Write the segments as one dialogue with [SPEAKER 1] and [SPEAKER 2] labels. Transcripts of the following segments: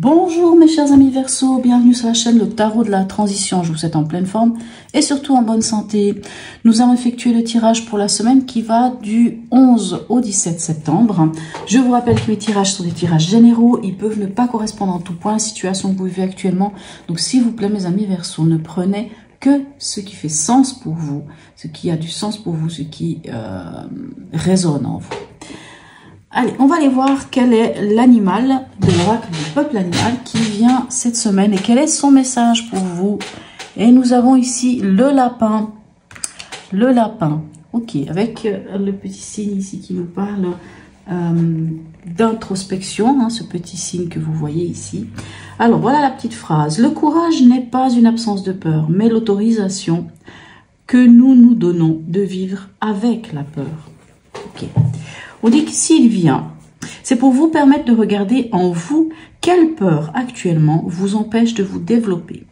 [SPEAKER 1] Bonjour mes chers amis Verseau, bienvenue sur la chaîne Le Tarot de la Transition. Je vous souhaite en pleine forme et surtout en bonne santé. Nous allons effectuer le tirage pour la semaine qui va du 11 au 17 septembre. Je vous rappelle que mes tirages sont des tirages généraux. Ils peuvent ne pas correspondre en tout point à la situation que vous vivez actuellement. Donc s'il vous plaît mes amis Verseau, ne prenez que ce qui fait sens pour vous, ce qui a du sens pour vous, ce qui résonne en vous. Allez, on va aller voir quel est l'animal de l'oracle du peuple animal qui vient cette semaine et quel est son message pour vous. Et nous avons ici le lapin. Le lapin, ok, avec le petit signe ici qui nous parle d'introspection, hein, ce petit signe que vous voyez ici. Alors, voilà la petite phrase. Le courage n'est pas une absence de peur, mais l'autorisation que nous nous donnons de vivre avec la peur. Ok. On dit que s'il vient, c'est pour vous permettre de regarder en vous quelle peur actuellement vous empêche de vous développer.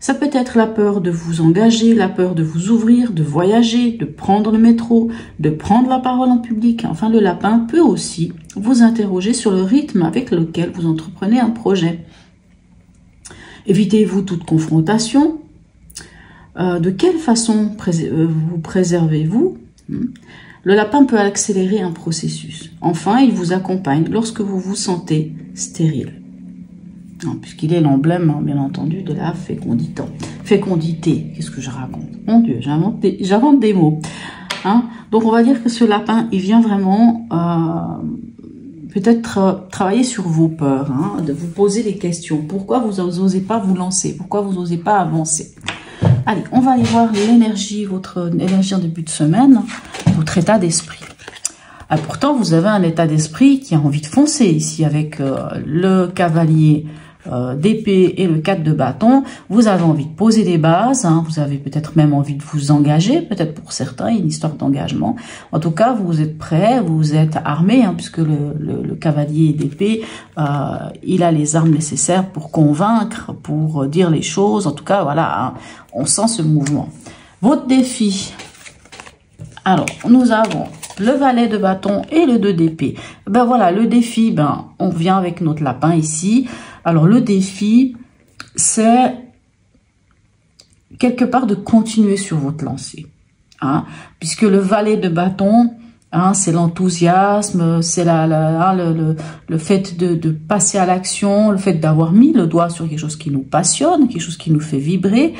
[SPEAKER 1] Ça peut être la peur de vous engager, la peur de vous ouvrir, de voyager, de prendre le métro, de prendre la parole en public. Enfin, le lapin peut aussi vous interroger sur le rythme avec lequel vous entreprenez un projet. Évitez-vous toute confrontation. De quelle façon vous préservez-vous ? Le lapin peut accélérer un processus. Enfin, il vous accompagne lorsque vous vous sentez stérile. Puisqu'il est l'emblème, bien entendu, de la fécondité. Fécondité, qu'est-ce que je raconte? Mon Dieu, j'invente des mots. Donc, on va dire que ce lapin, il vient vraiment peut-être travailler sur vos peurs, de vous poser des questions. Pourquoi vous n'osez pas vous lancer? Pourquoi vous n'osez pas avancer? Allez, on va aller voir l'énergie, votre énergie en début de semaine, votre état d'esprit. Pourtant, vous avez un état d'esprit qui a envie de foncer ici avec le cavalier d'épée et le 4 de bâton. Vous avez envie de poser des bases, vous avez peut-être même envie de vous engager, peut-être pour certains, il y a une histoire d'engagement. En tout cas, vous êtes prêts, vous êtes armés, puisque le cavalier d'épée, il a les armes nécessaires pour convaincre, pour dire les choses. En tout cas, voilà, on sent ce mouvement. Votre défi. Alors, nous avons le valet de bâton et le 2 d'épée. Ben voilà, le défi, on vient avec notre lapin ici. Alors, le défi, c'est quelque part de continuer sur votre lancée. Puisque le valet de bâton, c'est l'enthousiasme, c'est le fait de passer à l'action, le fait d'avoir mis le doigt sur quelque chose qui nous passionne, quelque chose qui nous fait vibrer.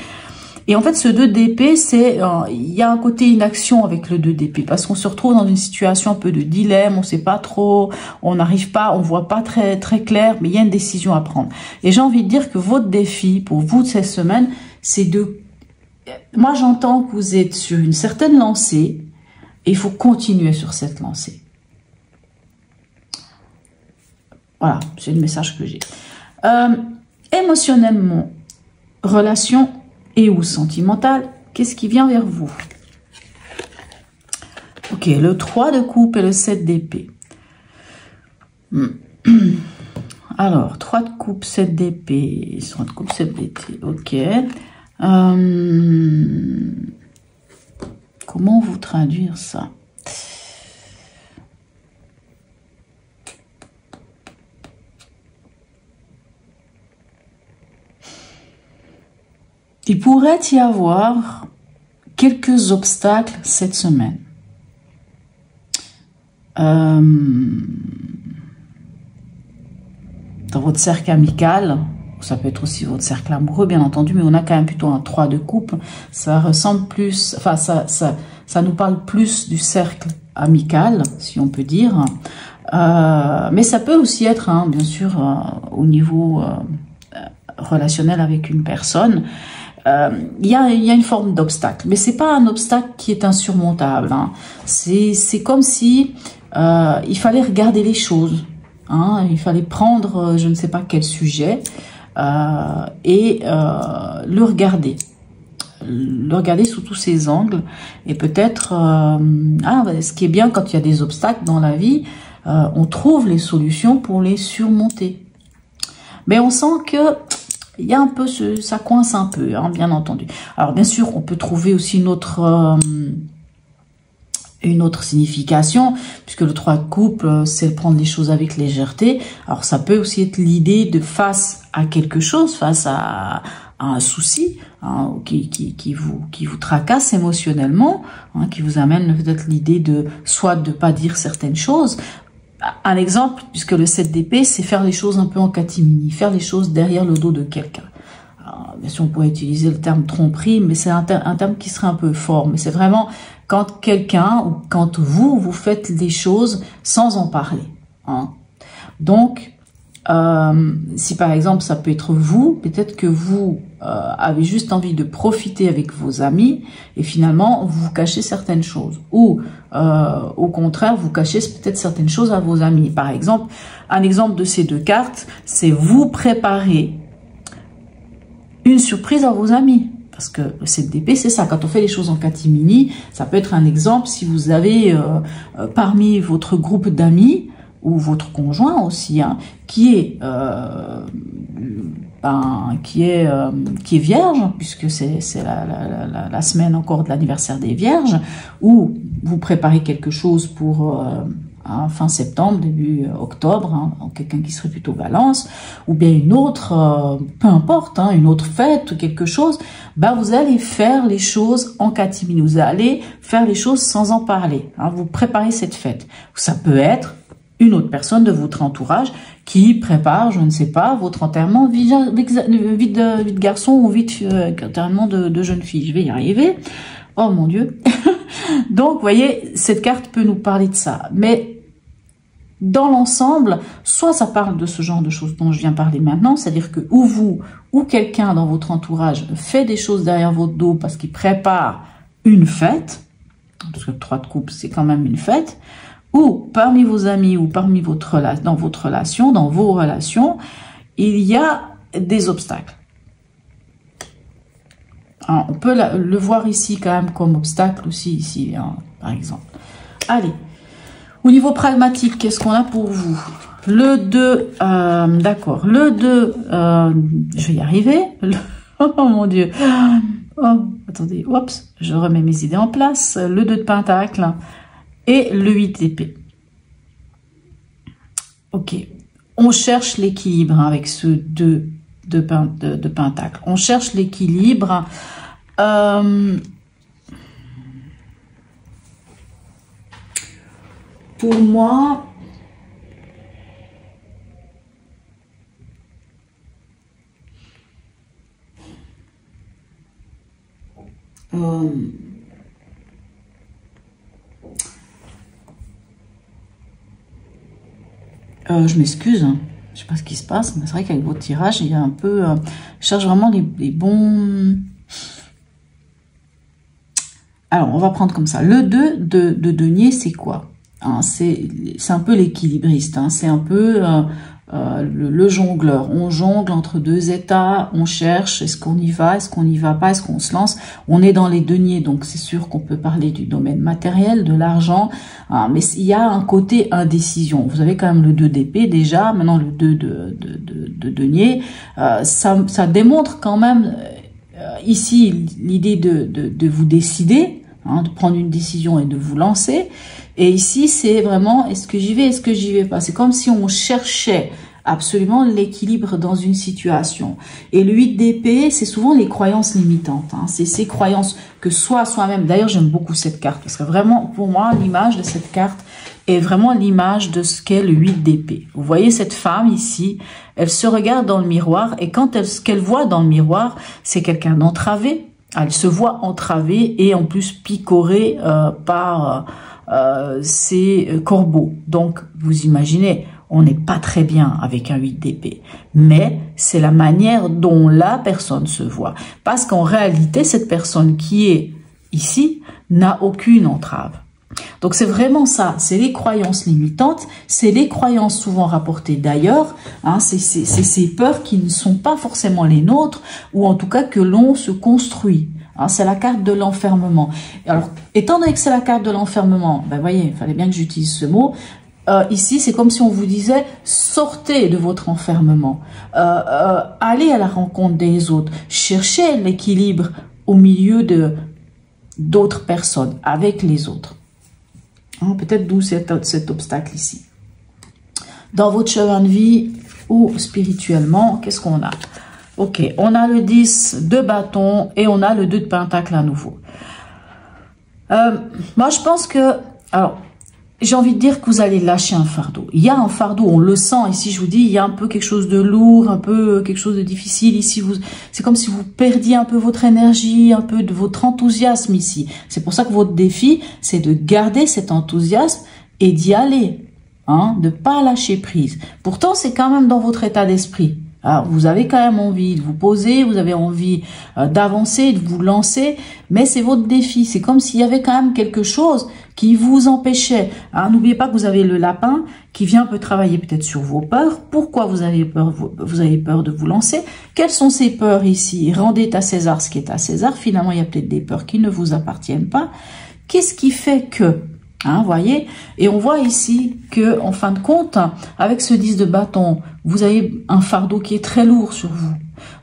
[SPEAKER 1] Et en fait, ce 2 d'épée, il y a un côté inaction avec le 2 d'épée, parce qu'on se retrouve dans une situation un peu de dilemme, on sait pas trop, on n'arrive pas, on voit pas très clair, mais il y a une décision à prendre. Et j'ai envie de dire que votre défi pour vous de cette semaine, c'est moi j'entends que vous êtes sur une certaine lancée, et il faut continuer sur cette lancée. Voilà, c'est le message que j'ai. Émotionnellement, relation et ou sentimental, qu'est-ce qui vient vers vous? Ok, le 3 de coupe et le 7 d'épée. Alors, 3 de coupe, 7 d'épée. 3 de coupe, 7 d'épée, ok. Comment vous traduire ça? Il pourrait y avoir quelques obstacles cette semaine. Dans votre cercle amical, ça peut être aussi votre cercle amoureux, bien entendu, mais on a quand même plutôt un 3 de coupe. Ça ressemble plus, enfin, ça nous parle plus du cercle amical, si on peut dire. Mais ça peut aussi être, bien sûr, au niveau relationnel avec une personne. Il y a une forme d'obstacle, mais c'est pas un obstacle qui est insurmontable. C'est comme si il fallait regarder les choses. Il fallait prendre je ne sais pas quel sujet et le regarder sous tous ses angles. Et peut-être ce qui est bien quand il y a des obstacles dans la vie, on trouve les solutions pour les surmonter. Mais on sent que il y a un peu ça coince un peu, bien entendu. Alors bien sûr, on peut trouver aussi une autre une autre signification, puisque le 3 de coupe, c'est prendre les choses avec légèreté. Alors ça peut aussi être l'idée de face à quelque chose, face à un souci hein, qui vous tracasse émotionnellement, hein, qui vous amène peut-être l'idée de soit de pas dire certaines choses. Un exemple, puisque le 7 d'épée, c'est faire les choses un peu en catimini, faire les choses derrière le dos de quelqu'un. Bien sûr, on pourrait utiliser le terme tromperie, mais c'est un terme qui serait un peu fort. Mais c'est vraiment quand quelqu'un ou quand vous faites les choses sans en parler. Hein. Donc, si par exemple ça peut être vous, peut-être que vous avez juste envie de profiter avec vos amis et finalement vous cachez certaines choses. Ou au contraire, vous cachez peut-être certaines choses à vos amis. Par exemple, un exemple de ces deux cartes, c'est vous préparer une surprise à vos amis. Parce que le 7 d'épée, c'est ça. Quand on fait les choses en catimini, ça peut être un exemple si vous avez parmi votre groupe d'amis ou votre conjoint aussi, hein, qui est vierge, puisque c'est la semaine encore de l'anniversaire des vierges, ou vous préparez quelque chose pour fin septembre, début octobre, hein, quelqu'un qui serait plutôt balance, ou bien une autre, peu importe, hein, une autre fête ou quelque chose, ben vous allez faire les choses en catimini, vous allez faire les choses sans en parler, hein, vous préparez cette fête. Ça peut être une autre personne de votre entourage qui prépare, je ne sais pas, votre enterrement vie de garçon ou enterrement de jeune fille. Je vais y arriver. Oh mon Dieu. Donc, vous voyez, cette carte peut nous parler de ça. Mais dans l'ensemble, soit ça parle de ce genre de choses dont je viens parler maintenant, c'est-à-dire que ou vous ou quelqu'un dans votre entourage fait des choses derrière votre dos parce qu'il prépare une fête, parce que le 3 de coupe, c'est quand même une fête, ou parmi vos amis ou parmi dans vos relations, il y a des obstacles. Alors, on peut le voir ici quand même comme obstacle aussi, ici, hein, par exemple. Allez, au niveau pragmatique, qu'est-ce qu'on a pour vous? Le 2, d'accord, le 2, je vais y arriver. Oh mon Dieu. Oh, attendez, oups, je remets mes idées en place. Le 2 de pentacle. Et le 8 d'épée. Ok. On cherche l'équilibre hein, avec ce 2 de pentacle. On cherche l'équilibre. Pour moi, je m'excuse, hein. Je sais pas ce qui se passe, mais c'est vrai qu'avec votre tirage, il y a un peu... je cherche vraiment les bons... Alors, on va prendre comme ça. Le 2 de denier, c'est quoi hein, c'est un peu l'équilibriste. Hein, c'est un peu le jongleur. On jongle entre deux états, on cherche, est-ce qu'on y va, est-ce qu'on n'y va pas, est-ce qu'on se lance. On est dans les deniers, donc c'est sûr qu'on peut parler du domaine matériel, de l'argent, hein, mais il y a un côté indécision. Vous avez quand même le 2 d'épée déjà, maintenant le 2 de denier. Ça démontre quand même ici l'idée de vous décider, hein, de prendre une décision et de vous lancer. Et ici, c'est vraiment, est-ce que j'y vais, est-ce que j'y vais pas? C'est comme si on cherchait absolument l'équilibre dans une situation. Et le 8 d'épée, c'est souvent les croyances limitantes. Hein. C'est ces croyances que soi-même. D'ailleurs, j'aime beaucoup cette carte parce que vraiment, pour moi, l'image de cette carte est vraiment l'image de ce qu'est le 8 d'épée. Vous voyez cette femme ici, elle se regarde dans le miroir et ce qu'elle voit dans le miroir, c'est quelqu'un d'entravé. Elle se voit entravée et en plus picorée par... ces corbeaux. Donc, vous imaginez, on n'est pas très bien avec un 8 d'épée. Mais c'est la manière dont la personne se voit. Parce qu'en réalité, cette personne qui est ici n'a aucune entrave. Donc, c'est vraiment ça. C'est les croyances limitantes. C'est les croyances souvent rapportées d'ailleurs. Hein, c'est ces peurs qui ne sont pas forcément les nôtres ou en tout cas que l'on se construit. Hein, c'est la carte de l'enfermement. Alors, étant donné que c'est la carte de l'enfermement, ben voyez, il fallait bien que j'utilise ce mot. Ici, c'est comme si on vous disait, sortez de votre enfermement. Allez à la rencontre des autres. Cherchez l'équilibre au milieu d'autres personnes, avec les autres. Hein, peut-être d'où cet obstacle ici. Dans votre chemin de vie ou spirituellement, qu'est-ce qu'on a? Ok, on a le 10 de bâton et on a le 2 de pentacle à nouveau. Moi, je pense que... Alors, j'ai envie de dire que vous allez lâcher un fardeau. Il y a un fardeau, on le sent ici, je vous dis, il y a un peu quelque chose de lourd, un peu quelque chose de difficile ici. C'est comme si vous perdiez un peu votre énergie, un peu de votre enthousiasme ici. C'est pour ça que votre défi, c'est de garder cet enthousiasme et d'y aller, hein, de pas lâcher prise. Pourtant, c'est quand même dans votre état d'esprit. Alors, vous avez quand même envie de vous poser, vous avez envie d'avancer, de vous lancer, mais c'est votre défi. C'est comme s'il y avait quand même quelque chose qui vous empêchait. Hein, n'oubliez pas que vous avez le lapin qui vient un peu travailler peut-être sur vos peurs. Pourquoi vous avez peur de vous lancer? Quelles sont ces peurs ici? Rendez à César ce qui est à César. Finalement, il y a peut-être des peurs qui ne vous appartiennent pas. Qu'est-ce qui fait que... Hein, voyez, et on voit ici que, en fin de compte, avec ce 10 de bâton, vous avez un fardeau qui est très lourd sur vous.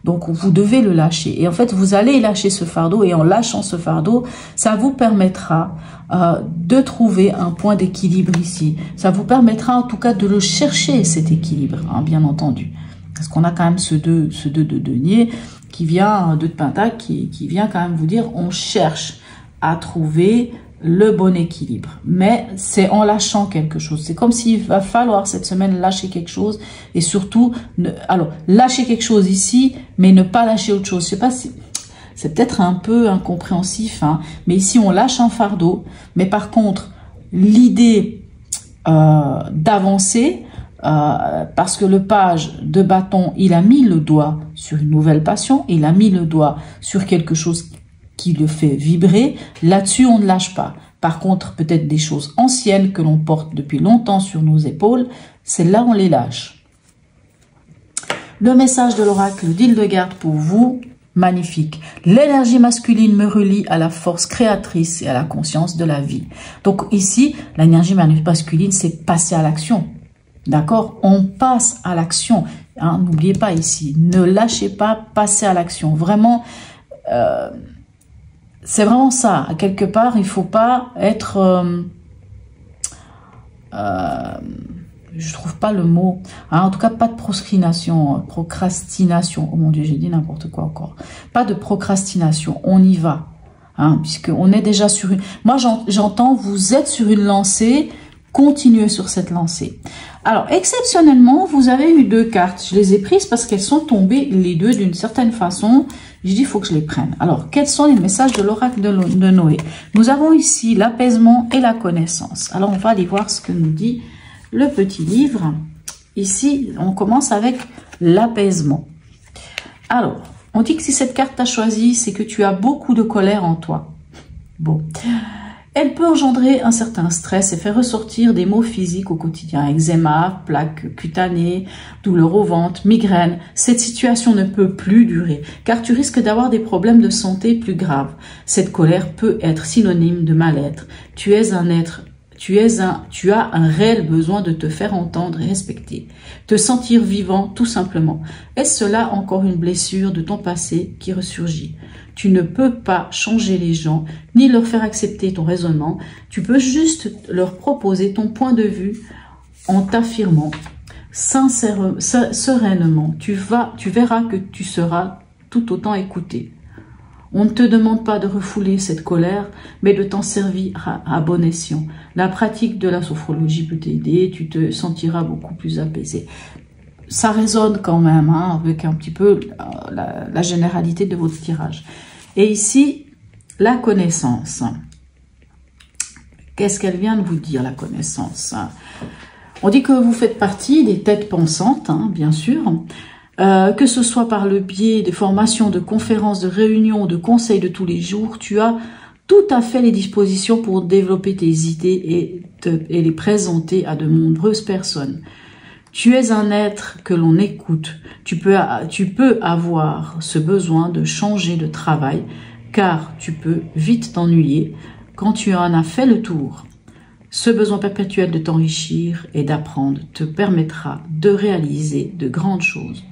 [SPEAKER 1] Donc, vous devez le lâcher. Et en fait, vous allez lâcher ce fardeau. Et en lâchant ce fardeau, ça vous permettra de trouver un point d'équilibre ici. Ça vous permettra, en tout cas, de le chercher, cet équilibre, hein, bien entendu. Parce qu'on a quand même ce 2 de denier qui vient, 2 de pentacle, qui vient quand même vous dire, on cherche à trouver le bon équilibre, mais c'est en lâchant quelque chose. C'est comme s'il va falloir cette semaine lâcher quelque chose et surtout, alors lâcher quelque chose ici, mais ne pas lâcher autre chose. Je sais pas si c'est peut-être un peu incompréhensif, hein, mais ici on lâche un fardeau, mais par contre l'idée d'avancer, parce que le page de bâton, il a mis le doigt sur une nouvelle passion, il a mis le doigt sur quelque chose qui le fait vibrer, là-dessus on ne lâche pas. Par contre, peut-être des choses anciennes que l'on porte depuis longtemps sur nos épaules, celles-là on les lâche. Le message de l'oracle d'Hildegarde pour vous, magnifique. L'énergie masculine me relie à la force créatrice et à la conscience de la vie. Donc ici, l'énergie masculine, c'est passer à l'action. D'accord? On passe à l'action. Hein, n'oubliez pas ici, ne lâchez pas, passez à l'action. Vraiment... c'est vraiment ça. À quelque part, il faut pas être... je trouve pas le mot. Hein, en tout cas, pas de procrastination. Oh mon Dieu, j'ai dit n'importe quoi encore. Pas de procrastination. On y va. Hein, puisqu'on est déjà sur une... Moi, j'entends, vous êtes sur une lancée. Continuez sur cette lancée. Alors, exceptionnellement, vous avez eu 2 cartes. Je les ai prises parce qu'elles sont tombées les deux d'une certaine façon. Je dis, il faut que je les prenne. Alors, quels sont les messages de l'oracle de Noé? Nous avons ici l'apaisement et la connaissance. Alors, on va aller voir ce que nous dit le petit livre. Ici, on commence avec l'apaisement. Alors, on dit que si cette carte t'a choisi, c'est que tu as beaucoup de colère en toi. Bon. Elle peut engendrer un certain stress et faire ressortir des maux physiques au quotidien. Eczéma, plaques cutanées, douleurs au ventre, migraines. Cette situation ne peut plus durer car tu risques d'avoir des problèmes de santé plus graves. Cette colère peut être synonyme de mal-être. Tu as un réel besoin de te faire entendre et respecter. Te sentir vivant tout simplement. Est-ce cela encore une blessure de ton passé qui ressurgit? Tu ne peux pas changer les gens, ni leur faire accepter ton raisonnement. Tu peux juste leur proposer ton point de vue en t'affirmant sereinement. Tu verras que tu seras tout autant écouté. On ne te demande pas de refouler cette colère, mais de t'en servir à bon escient. La pratique de la sophrologie peut t'aider, tu te sentiras beaucoup plus apaisé. Ça résonne quand même hein, avec un petit peu la généralité de votre tirage. Et ici, la connaissance. Qu'est-ce qu'elle vient de vous dire, la connaissance? On dit que vous faites partie des têtes pensantes, hein, bien sûr, que ce soit par le biais de formations, de conférences, de réunions, de conseils de tous les jours, tu as tout à fait les dispositions pour développer tes idées et les présenter à de nombreuses personnes. Tu es un être que l'on écoute. Tu peux avoir ce besoin de changer de travail car tu peux vite t'ennuyer quand tu en as fait le tour. Ce besoin perpétuel de t'enrichir et d'apprendre te permettra de réaliser de grandes choses.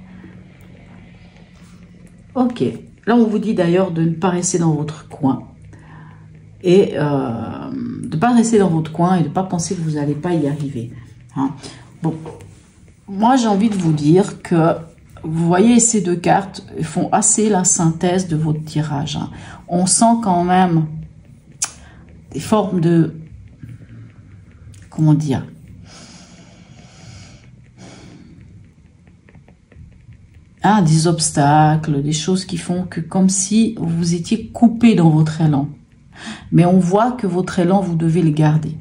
[SPEAKER 1] Ok, là on vous dit d'ailleurs de ne pas rester dans votre coin et de pas rester dans votre coin et de pas penser que vous n'allez pas y arriver. Hein. Bon, moi j'ai envie de vous dire que vous voyez ces deux cartes font assez la synthèse de votre tirage. Hein. On sent quand même des formes de, comment dire, des obstacles, des choses qui font que comme si vous étiez coupé dans votre élan. Mais on voit que votre élan, vous devez le garder.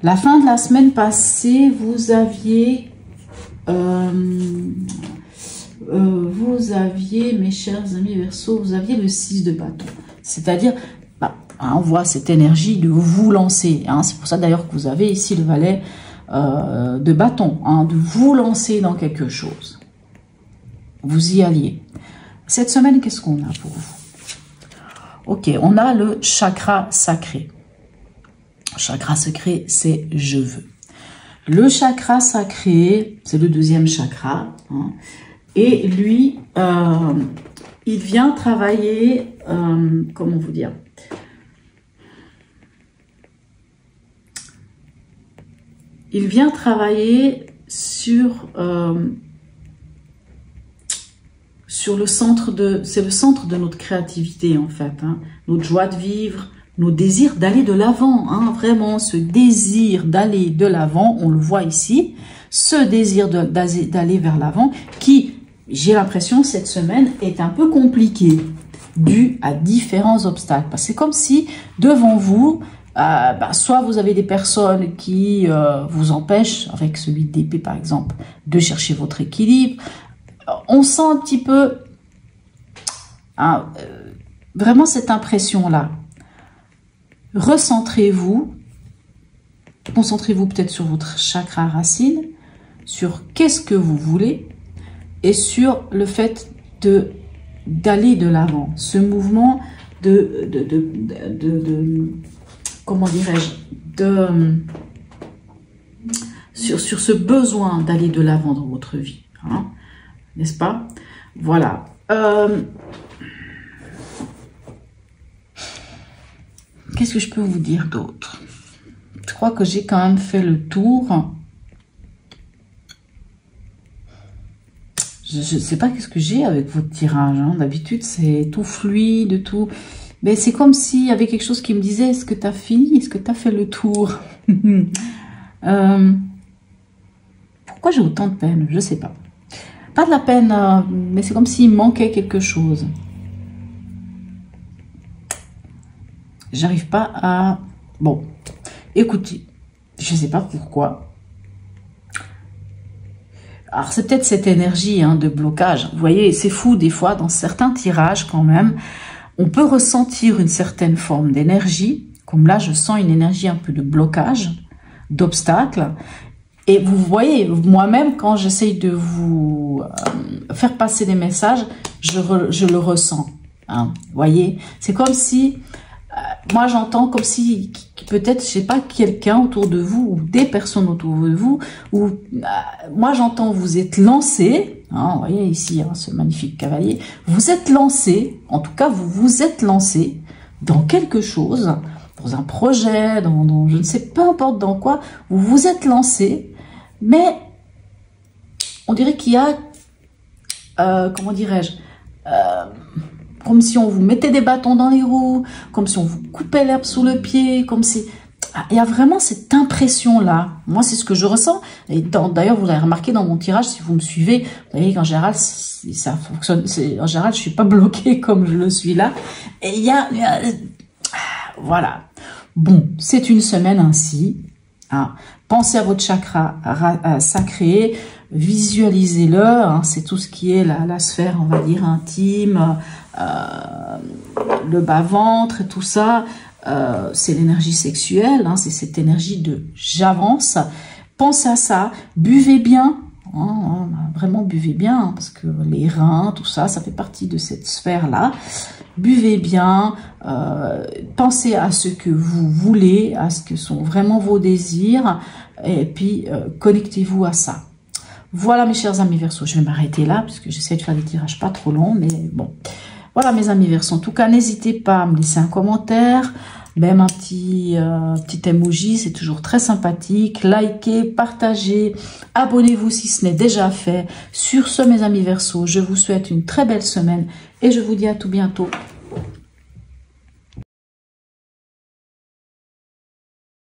[SPEAKER 1] La fin de la semaine passée, vous aviez, mes chers amis Verseau, vous aviez le 6 de bâton. C'est-à-dire, on voit cette énergie de vous lancer. Hein, c'est pour ça d'ailleurs que vous avez ici le valet de bâton, hein, de vous lancer dans quelque chose. Vous y alliez. Cette semaine, qu'est-ce qu'on a pour vous? Ok, on a le chakra sacré. Chakra sacré, c'est je veux. Le chakra sacré, c'est le deuxième chakra. Hein, et lui, il vient travailler, comment vous dire? Il vient travailler sur le centre de, c'est le centre de notre créativité en fait, hein, notre joie de vivre, nos désirs d'aller de l'avant, hein, vraiment ce désir d'aller de l'avant, on le voit ici, ce désir d'aller vers l'avant qui, j'ai l'impression cette semaine, est un peu compliqué, dû à différents obstacles. Parce que c'est comme si devant vous, soit vous avez des personnes qui vous empêchent, avec celui d'épée par exemple, de chercher votre équilibre. On sent un petit peu vraiment cette impression-là. Recentrez-vous, concentrez-vous peut-être sur votre chakra racine, sur qu'est-ce que vous voulez et sur le fait d'aller de l'avant. Ce mouvement comment dirais-je, sur ce besoin d'aller de l'avant dans votre vie, hein, n'est-ce pas? Voilà. Qu'est-ce que je peux vous dire d'autre? Je crois que j'ai quand même fait le tour. Je ne sais pas qu'est-ce que j'ai avec votre tirage. Hein. D'habitude, c'est tout fluide, tout... Mais c'est comme s'il y avait quelque chose qui me disait, est-ce que tu as fini? Est-ce que tu as fait le tour? Pourquoi j'ai autant de peine? Je ne sais pas. Pas de la peine, mais c'est comme s'il manquait quelque chose. J'arrive pas à... Bon, écoutez, je ne sais pas pourquoi. Alors, c'est peut-être cette énergie de blocage. Vous voyez, c'est fou des fois, dans certains tirages quand même, on peut ressentir une certaine forme d'énergie. Comme là, je sens une énergie un peu de blocage, d'obstacle. Et vous voyez, moi-même, quand j'essaye de vous faire passer des messages, je le ressens. Hein, vous voyez, c'est comme si... moi, j'entends comme si, peut-être, je sais pas, quelqu'un autour de vous, ou des personnes autour de vous, ou moi, j'entends, vous êtes lancé, hein, vous voyez ici, hein, ce magnifique cavalier, vous êtes lancé, en tout cas, vous vous êtes lancé dans quelque chose, dans un projet, dans je ne sais, peu importe dans quoi, vous vous êtes lancé, mais on dirait qu'il y a, comment dirais-je, comme si on vous mettait des bâtons dans les roues, comme si on vous coupait l'herbe sous le pied, comme si... Il y a vraiment cette impression-là. Moi, c'est ce que je ressens. Et d'ailleurs, vous avez remarqué dans mon tirage, si vous me suivez, vous voyez qu'en général, ça fonctionne. En général, je suis pas bloquée comme je le suis là. Et il y a... Voilà. Bon, c'est une semaine ainsi. Hein. Pensez à votre chakra sacré, visualisez-le. Hein. C'est tout ce qui est la sphère, on va dire, intime, le bas-ventre et tout ça. C'est l'énergie sexuelle, hein, c'est cette énergie de j'avance. Pensez à ça, buvez bien, hein, vraiment buvez bien, hein, parce que les reins, tout ça, ça fait partie de cette sphère-là. Buvez bien, pensez à ce que vous voulez, à ce que sont vraiment vos désirs, et puis connectez-vous à ça. Voilà mes chers amis Verseau, je vais m'arrêter là, parce que j'essaie de faire des tirages pas trop longs, mais bon. Voilà mes amis Verseau, en tout cas n'hésitez pas à me laisser un commentaire, Ben, ma petit emoji, c'est toujours très sympathique. Likez, partagez, abonnez-vous si ce n'est déjà fait. Sur ce, mes amis Verseaux, je vous souhaite une très belle semaine et je vous dis à tout bientôt.